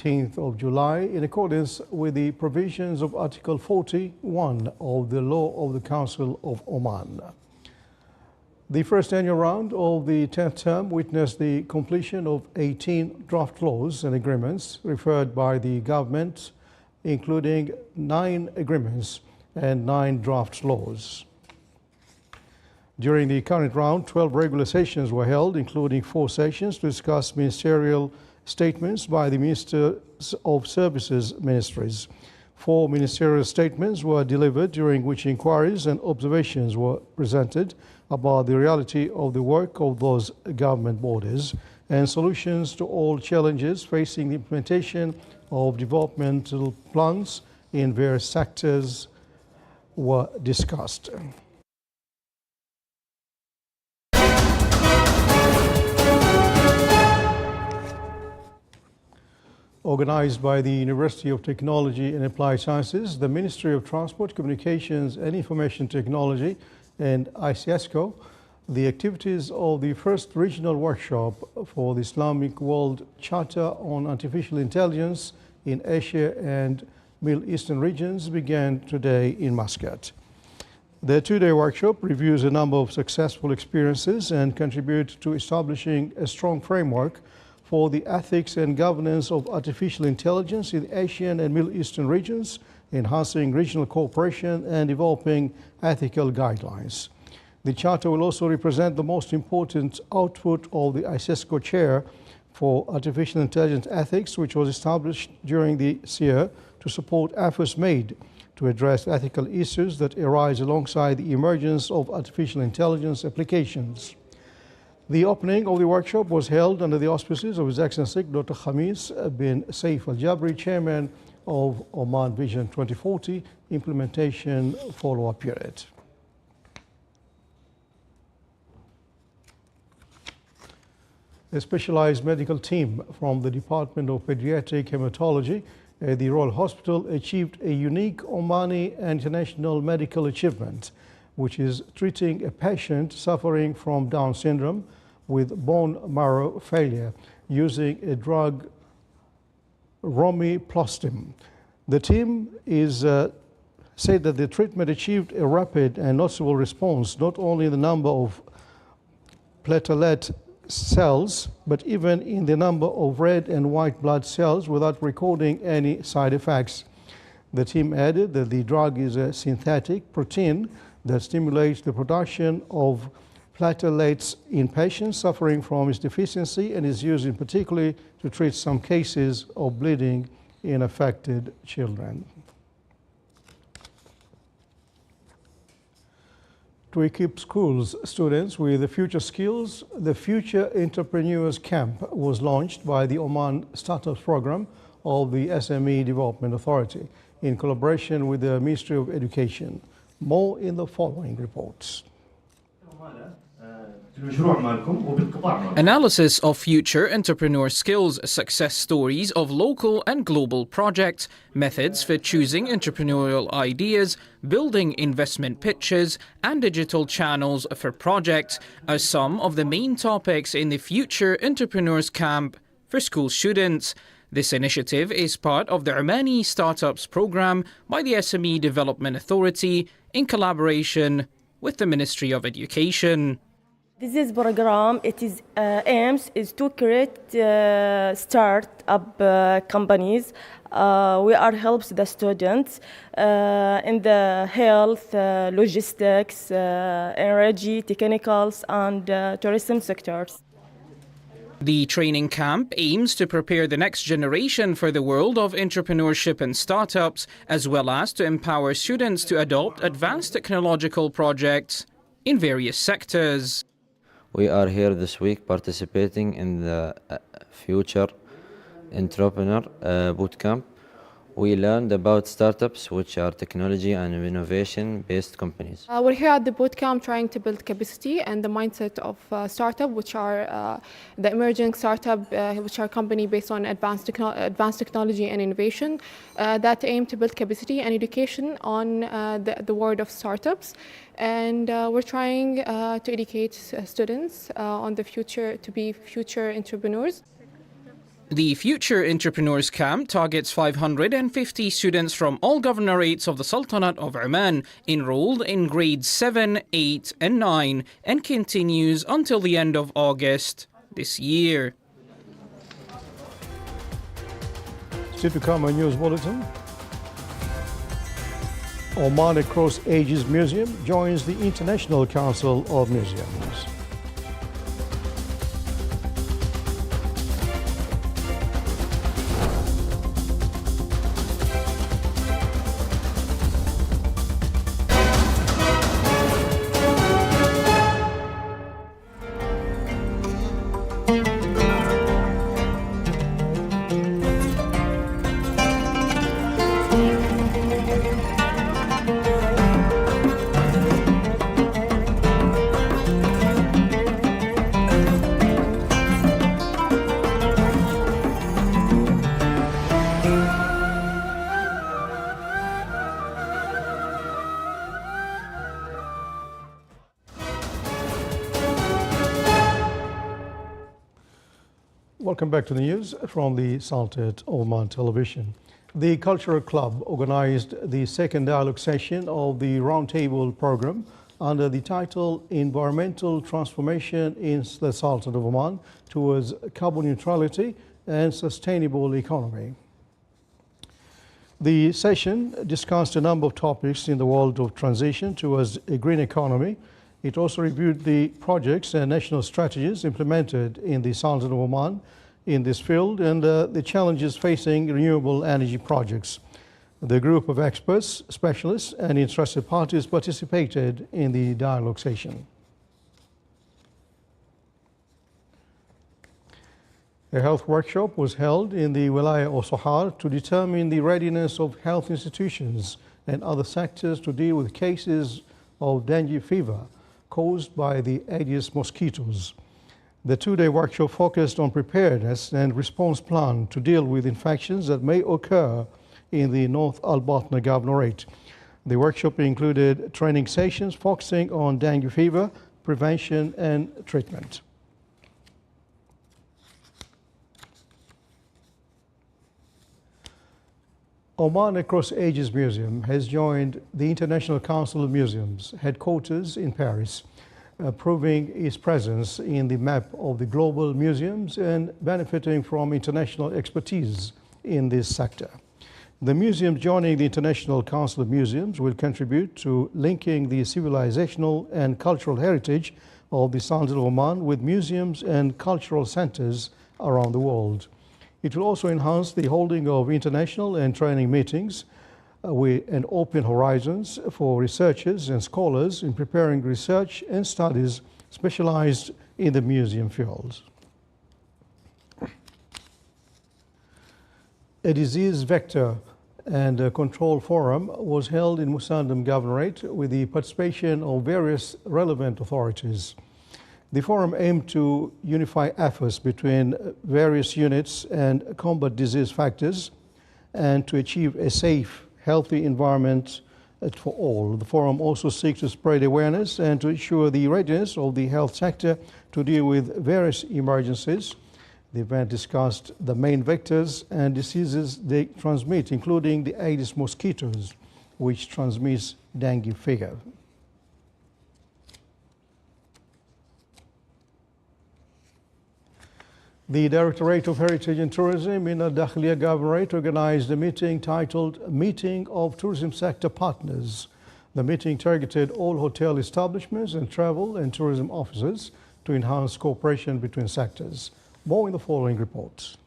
19th of July in accordance with the provisions of Article 41 of the Law of the Council of Oman. The first annual round of the 10th term witnessed the completion of 18 draft laws and agreements referred by the government, including 9 agreements and 9 draft laws. During the current round, 12 regular sessions were held, including 4 sessions to discuss ministerial statements by the Ministers of Services ministries. 4 ministerial statements were delivered, during which inquiries and observations were presented about the reality of the work of those government bodies and solutions to all challenges facing the implementation of developmental plans in various sectors were discussed. Organized by the University of Technology and Applied Sciences, the Ministry of Transport, Communications and Information Technology and ICESCO, the activities of the first regional workshop for the Islamic World Charter on Artificial Intelligence in Asia and Middle Eastern regions began today in Muscat. The 2-day workshop reviews a number of successful experiences and contributes to establishing a strong framework for the ethics and governance of artificial intelligence in the Asian and Middle Eastern regions, enhancing regional cooperation and developing ethical guidelines. The Charter will also represent the most important output of the ICESCO Chair for Artificial Intelligence Ethics, which was established during this year to support efforts made to address ethical issues that arise alongside the emergence of artificial intelligence applications. The opening of the workshop was held under the auspices of His Excellency Dr. Khamis bin Saif Al Jabri, Chairman of Oman Vision 2040 Implementation Follow-up Period. A specialized medical team from the Department of Pediatric Hematology at the Royal Hospital achieved a unique Omani and international medical achievement, which is treating a patient suffering from Down syndrome with bone marrow failure using a drug romiplastim. The team said that the treatment achieved a rapid and noticeable response, not only in the number of platelet cells, but even in the number of red and white blood cells without recording any side effects. The team added that the drug is a synthetic protein that stimulates the production of platelets in patients suffering from its deficiency and is used in particular to treat some cases of bleeding in affected children. To equip schools students with the future skills, the Future Entrepreneurs Camp was launched by the Oman Startups Program of the SME Development Authority in collaboration with the Ministry of Education. More in the following reports. Analysis of future entrepreneur skills, success stories of local and global projects, methods for choosing entrepreneurial ideas, building investment pitches, and digital channels for projects are some of the main topics in the Future Entrepreneurs Camp for school students. This initiative is part of the Omani Startups Program by the SME Development Authority in collaboration with the Ministry of Education. This program, it is aims is to create start-up companies. We are helps the students in the health, logistics, energy, technicals, and tourism sectors. The training camp aims to prepare the next generation for the world of entrepreneurship and startups, as well as to empower students to adopt advanced technological projects in various sectors. We are here this week participating in the Future Entrepreneur Bootcamp. We learned about startups, which are technology and innovation-based companies. We're here at the bootcamp trying to build capacity and the mindset of startup, which are the emerging startup, which are company based on advanced technology and innovation that aim to build capacity and education on the world of startups. And we're trying to educate students on the future to be future entrepreneurs. The Future Entrepreneurs Camp targets 550 students from all governorates of the Sultanate of Oman enrolled in grades 7, 8 and 9 and continues until the end of August this year. Still to come, a news bulletin. Oman Across Ages Museum joins the International Council of Museums. Welcome back to the news from the Sultanate Oman Television. The Cultural Club organized the second dialogue session of the Roundtable program under the title Environmental Transformation in the Sultanate of Oman towards Carbon Neutrality and Sustainable Economy. The session discussed a number of topics in the world of transition towards a green economy. It also reviewed the projects and national strategies implemented in the Sultanate of Oman in this field and the challenges facing renewable energy projects. The group of experts, specialists and interested parties participated in the dialogue session. A health workshop was held in the Wilaya of Sohar to determine the readiness of health institutions and other sectors to deal with cases of dengue fever caused by the Aedes mosquitoes. The two-day workshop focused on preparedness and response plan to deal with infections that may occur in the North Al-Batna Governorate. The workshop included training sessions focusing on dengue fever, prevention and treatment. Oman Across Ages Museum has joined the International Council of Museums headquarters in Paris, proving its presence in the map of the global museums and benefiting from international expertise in this sector. The museum joining the International Council of Museums will contribute to linking the civilizational and cultural heritage of the Sultanate of Oman with museums and cultural centers around the world. It will also enhance the holding of international and training meetings and open horizons for researchers and scholars in preparing research and studies specialized in the museum fields. A disease vector and control forum was held in Musandam Governorate with the participation of various relevant authorities. The forum aimed to unify efforts between various units and combat disease factors and to achieve a safe, healthy environment for all. The forum also seeks to spread awareness and to ensure the readiness of the health sector to deal with various emergencies. The event discussed the main vectors and diseases they transmit, including the Aedes mosquitoes, which transmits dengue fever. The Directorate of Heritage and Tourism in Al-Dakhiliya Governorate organized a meeting titled Meeting of Tourism Sector Partners. The meeting targeted all hotel establishments and travel and tourism offices to enhance cooperation between sectors. More in the following report.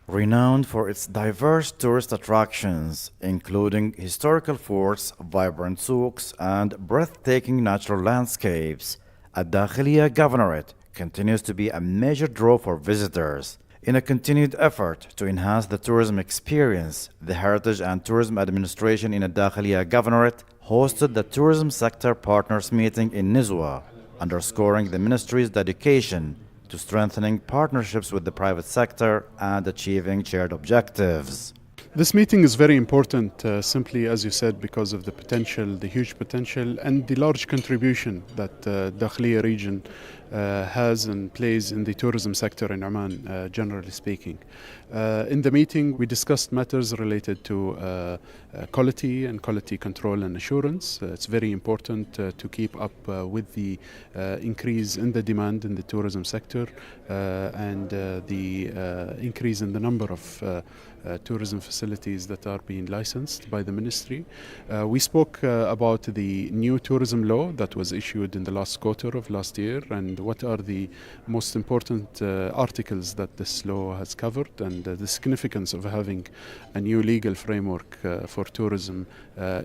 Renowned for its diverse tourist attractions, including historical forts, vibrant souks, and breathtaking natural landscapes, Al-Dakhiliya Governorate continues to be a major draw for visitors. In a continued effort to enhance the tourism experience, the Heritage and Tourism Administration in Al-Dakhiliya Governorate hosted the Tourism Sector Partners meeting in Nizwa, underscoring the ministry's dedication to strengthening partnerships with the private sector and achieving shared objectives. This meeting is very important, simply as you said, because of the potential, the huge potential and the large contribution that the Dakhiliya region has and plays in the tourism sector in Oman, generally speaking. In the meeting, we discussed matters related to quality and quality control and assurance. It's very important to keep up with the increase in the demand in the tourism sector and the increase in the number of tourism facilities that are being licensed by the ministry. We spoke about the new tourism law that was issued in the last quarter of last year and what are the most important articles that this law has covered and the significance of having a new legal framework for tourism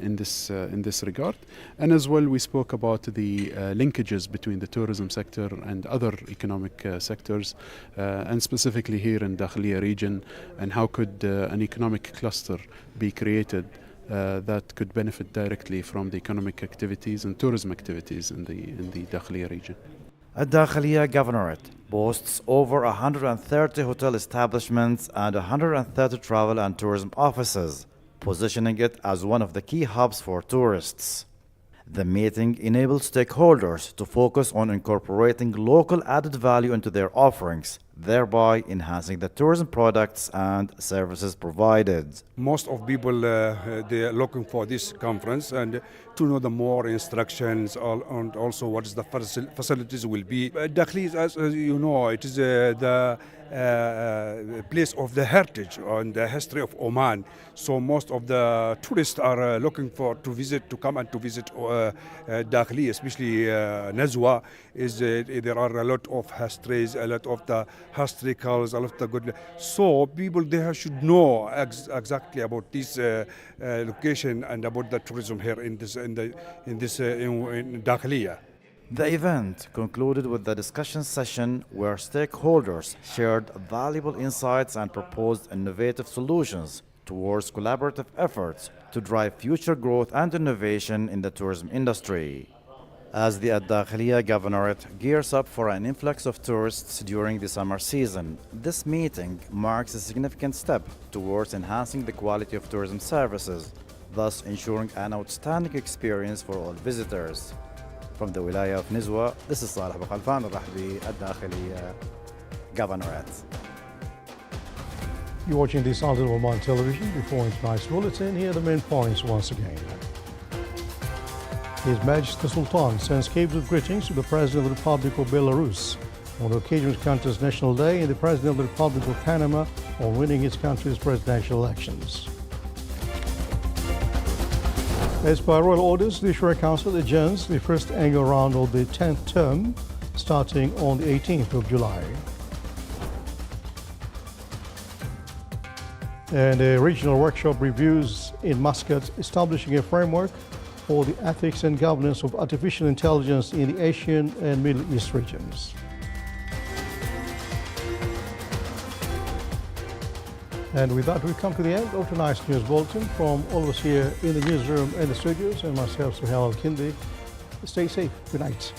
in this regard. And as well, we spoke about the linkages between the tourism sector and other economic sectors, and specifically here in Dakhliya region, and how could an economic cluster be created that could benefit directly from the economic activities and tourism activities in the Dakhliya region. Dakhliya Governorate boasts over 130 hotel establishments and 130 travel and tourism offices, positioning it as one of the key hubs for tourists. The meeting enabled stakeholders to focus on incorporating local added value into their offerings, thereby enhancing the tourism products and services provided. Most of people they are looking for this conference and to know the more instructions and also what is the facilities will be. Dakhli, as you know, it is the place of the heritage and the history of Oman. So most of the tourists are looking for to come and to visit Dakhli, especially Nazwa. There are a lot of histories, a lot of the historicals, a lot of the good. So people there should know exactly about this location and about the tourism here in Dakhliya. The event concluded with the discussion session where stakeholders shared valuable insights and proposed innovative solutions towards collaborative efforts to drive future growth and innovation in the tourism industry. As the Dakhliya Governorate gears up for an influx of tourists during the summer season, this meeting marks a significant step towards enhancing the quality of tourism services, thus ensuring an outstanding experience for all visitors. From the Wilaya of Nizwa, this is Saleh Abu Khalfan, Rahbi Dakhliya Governorate. You're watching the Sultan of Oman television. Before tonight's bulletin, here are the main points once again. His Majesty the Sultan sends cables of greetings to the President of the Republic of Belarus on the occasion of his country's National Day and the President of the Republic of Panama on winning his country's presidential elections. As by royal orders, the Shura Council adjourns the first annual round of the 10th term starting on the 18th of July. And a regional workshop reviews in Muscat establishing a framework for the ethics and governance of artificial intelligence in the Asian and Middle East regions. And with that, we come to the end of tonight's news bulletin. From all of us here in the newsroom and the studios, and myself, Suhail Al-Kindi, stay safe. Good night.